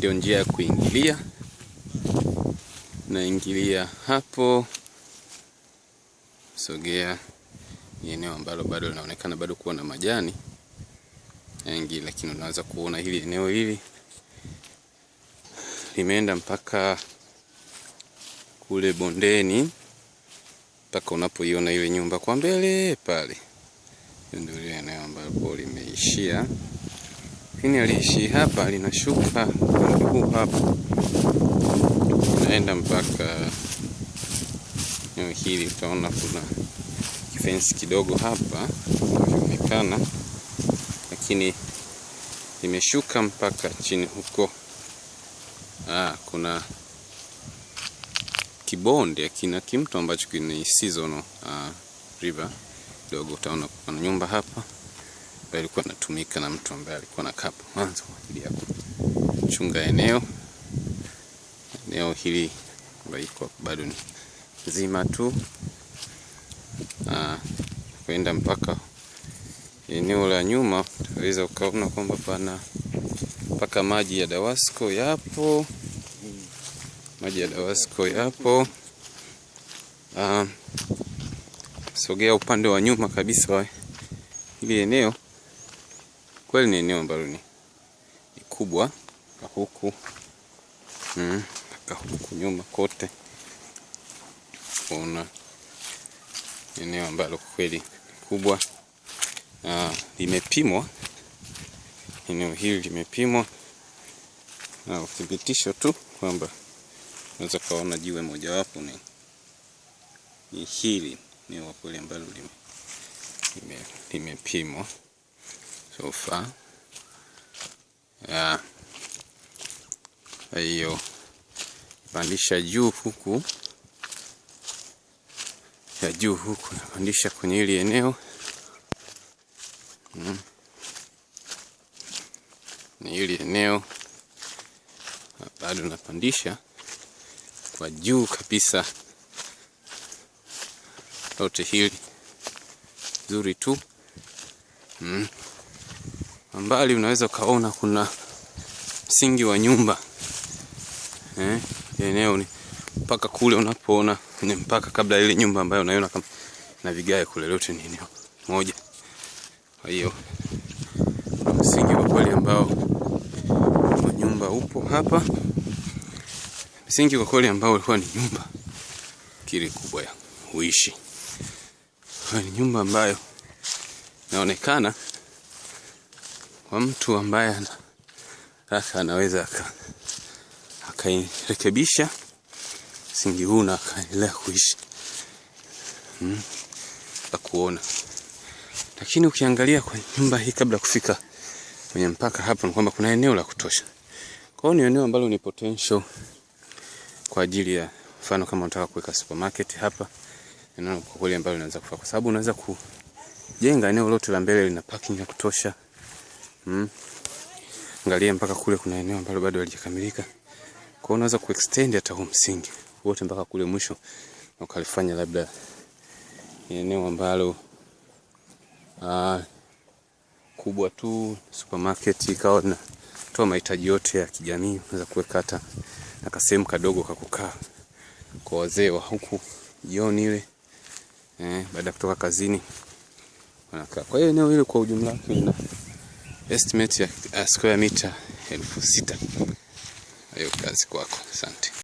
ndio njia ya kuingilia. Naingilia hapo. Sogea. Ni eneo ambalo bado linaonekana bado kuwa na majani mengi, lakini unaweza kuona hili eneo hili limeenda mpaka kule bondeni, mpaka unapoiona ile nyumba kwa mbele pale. Ndio ile eneo ambalo limeishia. Lakini aliishi hapa, linashuka huu hapa, naenda mpaka eneo hili. Utaona kuna fence kidogo hapa inaonekana, lakini imeshuka mpaka chini huko. Kuna kibonde kina kimto ambacho kina seasonal river kidogo. Utaona kuna nyumba hapa ambayo ilikuwa inatumika na mtu ambaye alikuwa na kapu mwanzo kwa ajili ya kuchunga eneo hili ambalo bado ni nzima tu. Kwenda mpaka eneo la nyuma utaweza ukaona kwamba pana mpaka maji ya Dawasco yapo. Maji ya Dawasco yapo. Sogea upande wa nyuma kabisa wa hili eneo. Kweli ni eneo ambalo ni kubwa huku. Huku nyuma kote kuna eneo ambalo kweli kubwa. Limepimwa. Eneo hili limepimwa na uthibitisho tu kwamba unaweza kaona jiwe moja wapo ni hili eneo kweli ambalo limepimwa so far. Hiyo pandisha juu huku, ya juu huku napandisha kwenye hili eneo. Ni hili eneo bado napandisha kwa juu kabisa. Lote hili zuri tu. Mbali unaweza kaona kuna msingi wa nyumba. Eneo ni mpaka kule unapoona kwenye mpaka kabla ile nyumba ambayo unaiona kama na vigae kule, lote ni eneo moja. Kwa hiyo msingi wa kweli ambao nyumba upo hapa. Msingi wa kweli ambao ulikuwa ni nyumba kile kubwa ya kuishi. Ni nyumba ambayo inaonekana kwa mtu ambaye anaweza akairekebisha msingi huu na akaendelea kuishi. Kuona. Lakini ukiangalia kwa nyumba hii kabla kufika kwenye mpaka hapa, ni kwamba kuna eneo la kutosha. Kwa hiyo ni eneo ambalo ni potential kwa ajili ya mfano kama unataka kuweka supermarket hapa. Eneo kwa kweli ambalo linaweza kufaa, kwa sababu unaweza kujenga eneo lote la mbele lina parking ya kutosha. Angalia mpaka kule kuna eneo ambalo bado halijakamilika. Kwa hiyo unaweza kuextend hata huu msingi wote mpaka kule mwisho na ukalifanya labda eneo ambalo kubwa tu, supermarket, ikawa na toa mahitaji yote ya kijamii. Unaweza kuweka hata na kasehemu kadogo ka kukaa kwa wazee wa huku jioni ile baada kutoka kazini wanakaa. Kwa hiyo eneo hili kwa ujumla wake lina estimate ya square meter 6,000. Hayo kazi kwako. Asante.